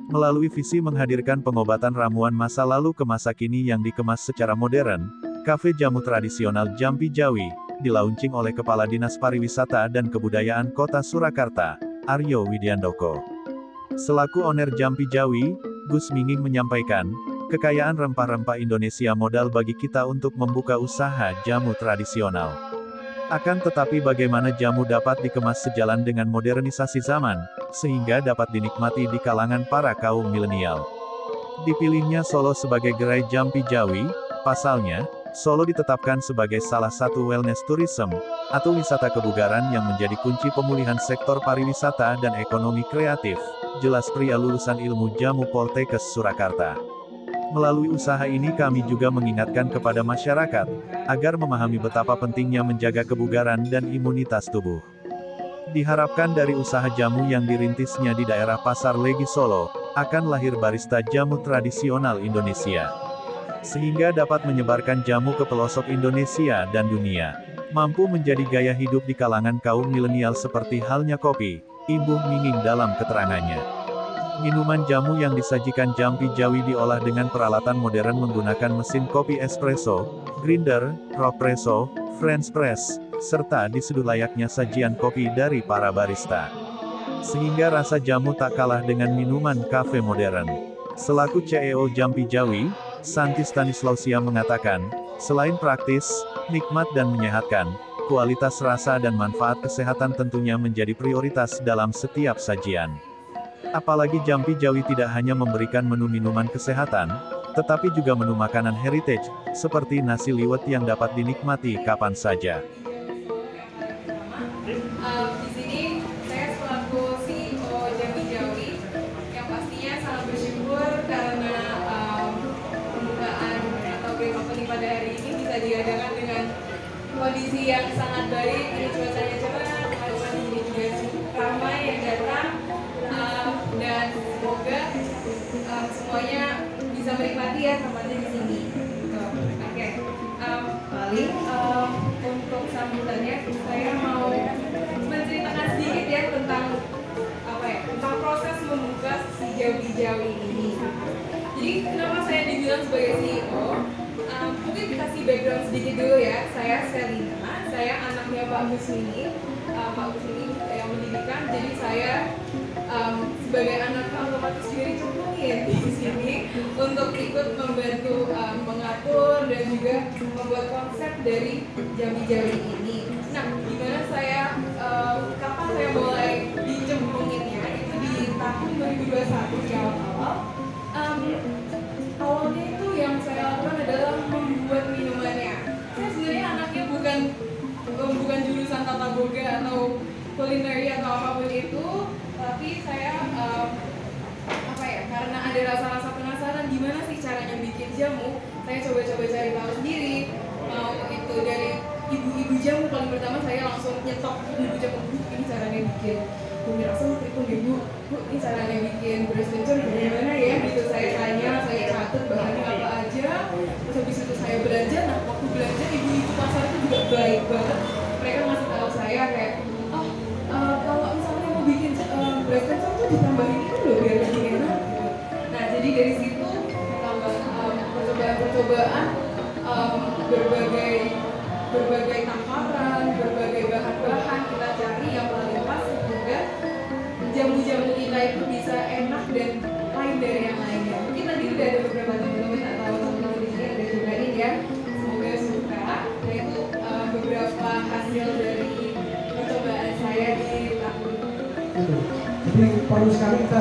Melalui visi menghadirkan pengobatan ramuan masa lalu ke masa kini yang dikemas secara modern, kafe jamu tradisional Jampi Jawi, dilaunching oleh Kepala Dinas Pariwisata dan Kebudayaan Kota Surakarta, Aryo Widiandoko. Selaku owner Jampi Jawi, Gus Minging menyampaikan, kekayaan rempah-rempah Indonesia modal bagi kita untuk membuka usaha jamu tradisional. Akan tetapi bagaimana jamu dapat dikemas sejalan dengan modernisasi zaman, sehingga dapat dinikmati di kalangan para kaum milenial. Dipilihnya Solo sebagai gerai Jampi Jawi, pasalnya, Solo ditetapkan sebagai salah satu wellness tourism, atau wisata kebugaran yang menjadi kunci pemulihan sektor pariwisata dan ekonomi kreatif, jelas pria lulusan ilmu jamu Poltekkes Surakarta. Melalui usaha ini kami juga mengingatkan kepada masyarakat, agar memahami betapa pentingnya menjaga kebugaran dan imunitas tubuh. Diharapkan dari usaha jamu yang dirintisnya di daerah Pasar Legi Solo, akan lahir barista jamu tradisional Indonesia. Sehingga dapat menyebarkan jamu ke pelosok Indonesia dan dunia. Mampu menjadi gaya hidup di kalangan kaum milenial seperti halnya kopi, imbuh Minging dalam keterangannya. Minuman jamu yang disajikan Jampi Jawi diolah dengan peralatan modern menggunakan mesin kopi espresso, grinder, ropresso, French press, serta diseduh layaknya sajian kopi dari para barista. Sehingga rasa jamu tak kalah dengan minuman kafe modern. Selaku CEO Jampi Jawi, Santi Stanislausia mengatakan, selain praktis, nikmat dan menyehatkan, kualitas rasa dan manfaat kesehatan tentunya menjadi prioritas dalam setiap sajian. Apalagi Jampi Jawi tidak hanya memberikan menu minuman kesehatan, tetapi juga menu makanan heritage, seperti nasi liwet yang dapat dinikmati kapan saja. Di sini saya selaku CEO Jampi Jawi, yang pastinya sangat bersyukur karena pembukaan atau grand opening pada hari ini bisa diadakan dengan kondisi yang sangat baik. Ini cuacanya cerah, teman-teman di sini juga ramai yang datang. Dan semoga semuanya bisa menikmati ya tempatnya di sini. Oke. Paling untuk sambutannya saya mau menceritakan sedikit ya tentang tentang proses membuka si Jampi Jawi ini. Jadi kenapa saya dibilang sebagai CEO? Mungkin dikasih background sedikit dulu ya. Saya Selina, saya anaknya Pak Gus Minging. Pak Gus Minging yang mendidikan, jadi saya sebagai anak otomatis juga dicemplungin di sini untuk ikut membantu mengatur dan juga membuat konsep dari Jampi Jawi ini. Nah, gimana saya kapan saya mulai dicemplunginnya itu di tahun 2021 di awal-awal. Awalnya itu yang saya lakukan adalah membuat minumannya. Saya sebenarnya anaknya bukan jurusan tata boga atau culinary atau apapun itu, tapi saya karena ada rasa-rasa penasaran gimana sih caranya bikin jamu, saya coba-coba cari tahu sendiri. Mau itu dari ibu-ibu jamu, paling pertama saya langsung nyetok ibu jamu, ini caranya bikin bumi rasem, ibu, ini caranya bikin beras kencur gimana ya, gitu. Saya tanya, saya catat bahannya apa aja, terus habis itu saya belanja. Nah, waktu belanja ibu-ibu pasar itu juga baik banget, mereka ngasih tahu saya kayak, kalau misalnya mau bikin beras kencur tuh ditambahin itu loh biar lebih enak. Nah, jadi dari situ percobaan berbagai takaran, berbagai bahan-bahan kita cari yang paling pas sehingga jamu-jamu kita itu bisa enak dan lain dari yang lainnya. Mungkin tadi udah ada beberapa teman-teman tak tahu teman-teman di sini ada cobain ya. Semoga suka. Nah, itu beberapa hasil dari percobaan saya di tahun. Jadi perlu sekali kita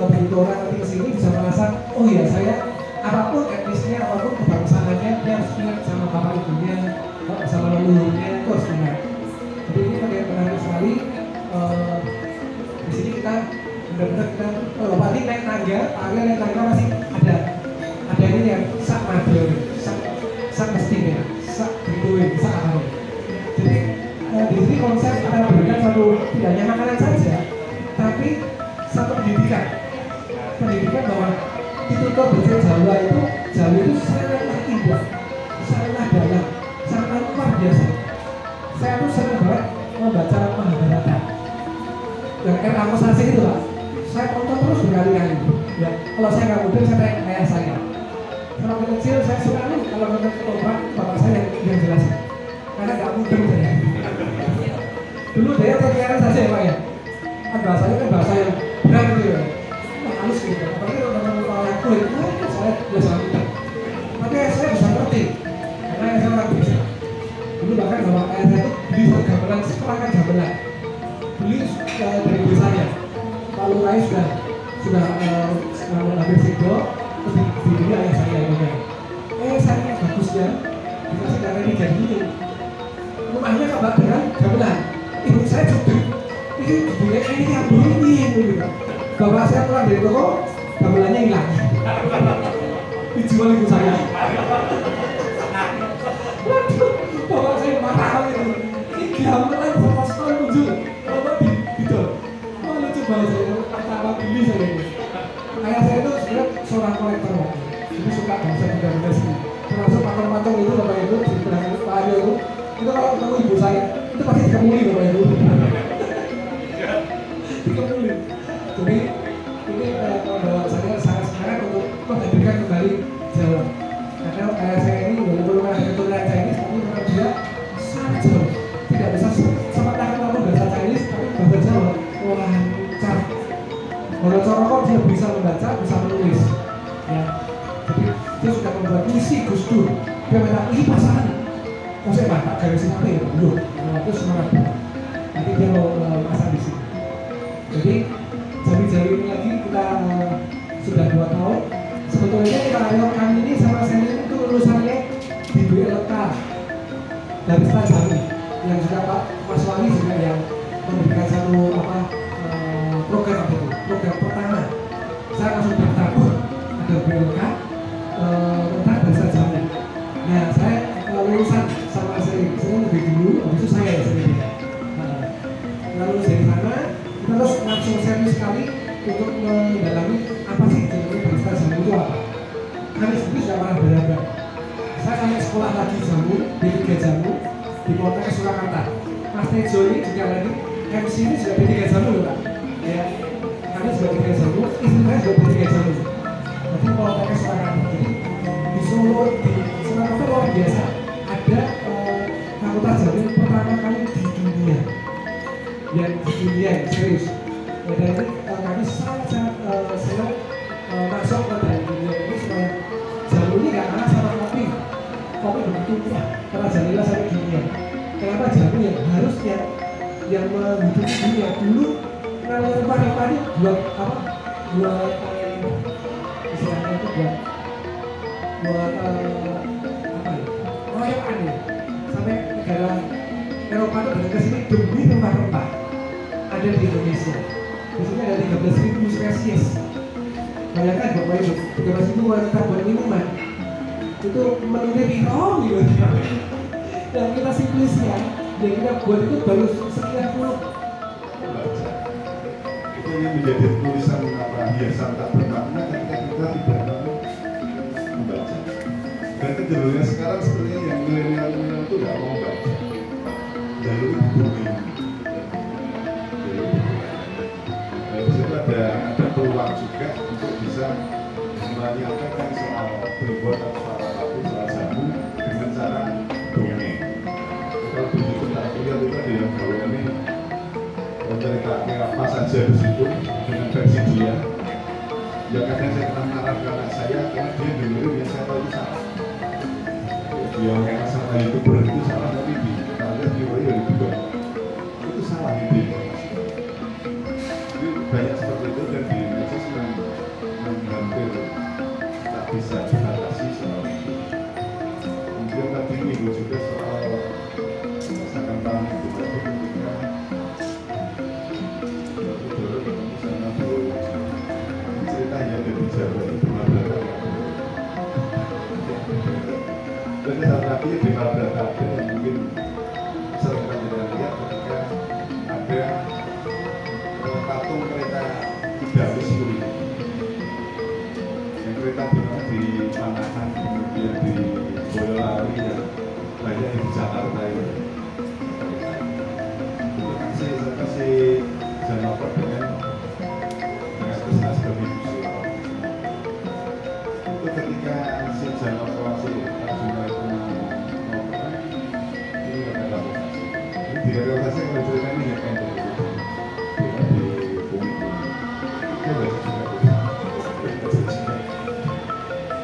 begitu orang nanti kesini bisa merasa, oh ya saya apapun etnisnya, apapun kebangsaannya, dia harus ingat sama bapak ibunya, sama leluhurnya, itu harus ingat. Jadi ini menarik sekali. Di sini kita benar-benar kita Pak Ali naik tangga, Pak Ali naik tangga masih ada ini yang sak madel, sak mestinya, sak berduit, sak ahal. Jadi di sini konsep kita berikan satu tidak hanya makanan saja, tapi satu pendidikan bahwa ditutup bahasa Jawa itu sangatlah indah, sangatlah dalam, sangat luar biasa. Saya tuh sering banget membaca Mahabharata yang R.A. Kosasih itu Pak, saya tonton terus berkali-kali ya. Kalau saya nggak mudah, saya tanya ayah saya. Selama kecil saya suka nih kalau nonton ketoprak bapak saya yang jelasin, karena nggak mudah saya. Dulu dia terkira saja ya Pak ya, kan bahasanya kan bahasa yang berat gitu ya, halus gitu. Apalagi kalau nonton kulit, saya biasa mudah. Tapi saya bisa ngerti, karena saya orang bisa. Dulu bahkan bapak ayah saya itu beli gamelan, sekolah kan gamelan, beli dari desanya. Kalau Rai sudah hampir sido, terus dibeli ayah saya ini. Saya bagus ya, dikasih karena ini jadi ini. Rumahnya kabar dengan gamelan. Ibu saya juga, ini yang ini gitu. Bapak saya pulang dari toko, gamelannya hilang. Dijual ibu saya. Waduh, bapak saya marah gitu. Ini gamelan sama sekali muncul. Bapak gitu. Oh lucu banget saya, kata beli saya ini. Ayah saya itu sebenarnya seorang kolektor. Jadi suka bangsa benda-benda sini. Termasuk patung-patung itu bapak ibu di belakang Pak Aryo itu kalau ketemu ibu saya itu pasti dikemuli bapak ibu. Dikemuli. Jadi ini membawa saya sangat semangat untuk menghadirkan kembali Jawa. Karena ayah saya ini walaupun ada keturunan Chinese, tapi memang dia sangat jauh. Tidak bisa semata-mata ngomong bahasa Chinese, tapi bahasa Jawa lancar. Kalau Coroko dia bisa membaca, bisa menulis. Ya. Jadi dia sudah membuat puisi Gus Dur. Dia minta ini pasangan. Kok saya batak garis apa ya? Belum. Itu semangat. Nanti dia mau pasang di sini. Jadi jari-jari ini lagi kita sudah 2 tahun. Sebetulnya kami ini sama saya itu lulusannya di BLK dari Stan yang juga Pak Mas Wali juga yang memberikan satu program itu. Program pertama saya langsung bertabur ada BLK tentang bahasa Jawa. Nah saya lulusan sama saya lebih dulu, habis itu saya sendiri. Lalu dari sana kita terus langsung serius sekali untuk mendalami apa sih jenis bahasa Jawa itu apa. Kami sendiri sudah pernah belajar. Saya sampai sekolah lagi jamu, D3 jamu di kota Surakarta. Mas Tejo ini juga lagi MC ini sudah D3 jamu loh Pak. Ya, kami sudah D3 jamu, istri saya sudah D3 jamu. Jadi kota Surakarta. Jadi di Solo, di Surakarta luar biasa. Ada fakultas jamu pertama kali di dunia. Yang di dunia yang serius. Ya, dan ini kami sangat-sangat senang masuk ke dalam dunia ini supaya jamu ini gak kalah sama kopi. Kopi begitu murah, karena jadilah sampai dunia. Kenapa jamu yang harusnya yang menghidupi dunia dulu kalau rempah-rempah ini buat apa? Buat istilahnya itu buat apa ya? Royokan ya. Sampai negara Eropa itu datang ke sini demi rempah-rempah. Ada di Indonesia. Di sini ada 13.000 spesies. Bayangkan Bapak Ibu, 13.000 wanita buat minuman. Itu menunya piro gitu. Dan kita simplisnya, yang kita buat itu baru sekian puluh. Itu yang menjadi tulisan hiasan tak bermakna ketika kita tidak membaca. Dan kecenderungan sekarang sepertinya yang milenial itu tidak mau baca. Jalur itu ada peluang juga untuk bisa menyampaikan soal perbuatan soal apapun soal jamu dengan cara dongeng. Kalau begitu tak lihat itu ada yang bawa ini menceritakan apa saja di situ dengan versi dia. Ya kadang saya pernah marah ke anak saya karena dia dengerin yang saya tahu itu salah. Dia karena sama itu berarti salah, tapi di ada teori yang kedua itu salah itu. Banyak seperti itu dan di medsos hampir tak bisa dibatasi soal itu. Mungkin tadi minggu juga soal masakan tangan itu tadi ketika waktu dulu ketemu sama Bu ceritanya dari Jawa itu Mahabharata. Jadi saat tadi di Mahabharata ada yang mungkin sering kita lihat ketika ada patung kereta tidak bisa di realisasi kalau cerita ini ya kan di bumi ini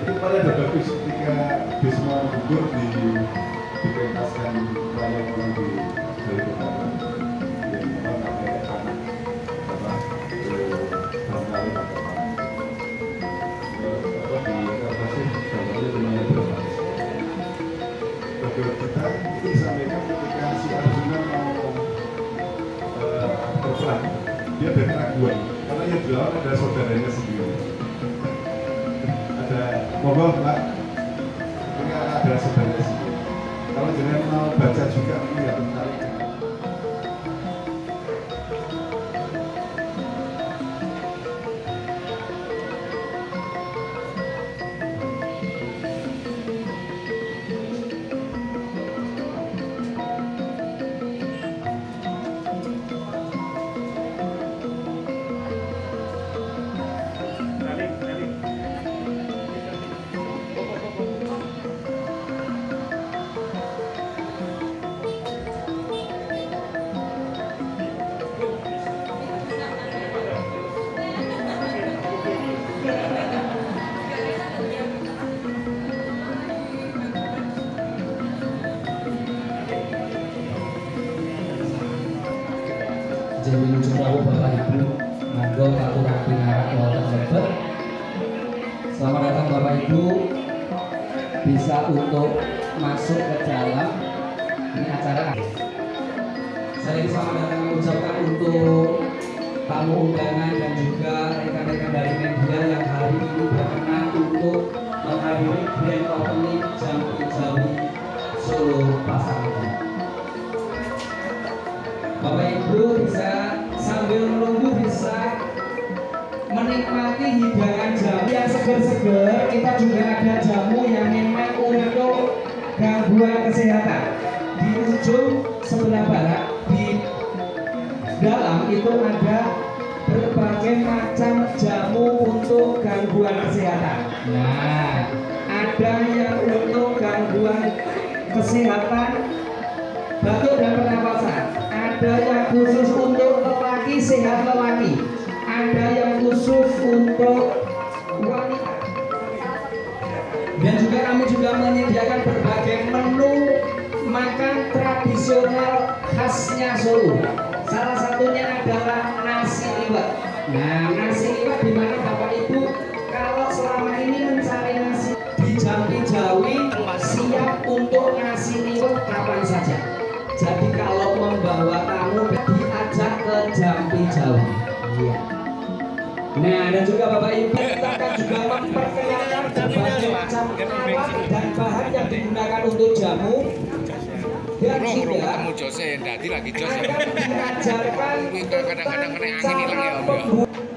itu pada ada bagus ketika Bisma gugur dipentaskan rakyat di dari kota yang memang pakai anak apa barangkali pakai apa di realisasi gambarnya lumayan berbasis. Bagi kita ini disampaikan ketika si Arjuna mau berperang, dia ada keraguan karena yang dilawan ada saudaranya sendiri. Ada mohon Pak, ini ada saudaranya sendiri. Kalau jangan mau baca juga ini ya menarik. Jadi menuju rawuh Bapak Ibu, monggo katuran pinarak wonten lebet. Selamat datang Bapak Ibu, bisa untuk masuk ke dalam. Ini acara. Saya selamat datang mengucapkan untuk tamu undangan dan juga rekan-rekan dari media yang hari ini berkenan untuk menghadiri grand opening Jampi Jawi Solo Pasaman. Bapak Ibu bisa sambil menunggu bisa menikmati hidangan jamu yang seger-seger. Kita juga ada jamu yang memang untuk gangguan kesehatan. Di ujung sebelah barat di dalam itu ada berbagai macam jamu untuk gangguan kesehatan. Nah, ada yang untuk gangguan kesehatan batuk dan pernapasan. Ada yang khusus untuk lelaki, sehat lelaki. Ada yang khusus untuk wanita. Dan juga kami juga menyediakan berbagai menu makan tradisional khasnya Solo. Salah satunya adalah nasi liwet. Nah, nasi liwet di mana Bapak Ibu kalau selama ini mencari nasi di Jampi Jawi siap untuk nasi liwet kapan saja. Jadi kalau membawa tamu diajak ke Jampi Jawi. Iya. Nah, dan juga Bapak Ibu kita akan juga memperkenalkan berbagai macam alat dan bahan yang digunakan untuk jamu. Dan juga ketemu Jose yang tadi lagi Jose. akan diajarkan Kadang-kadang kena angin hilang ya Om ya.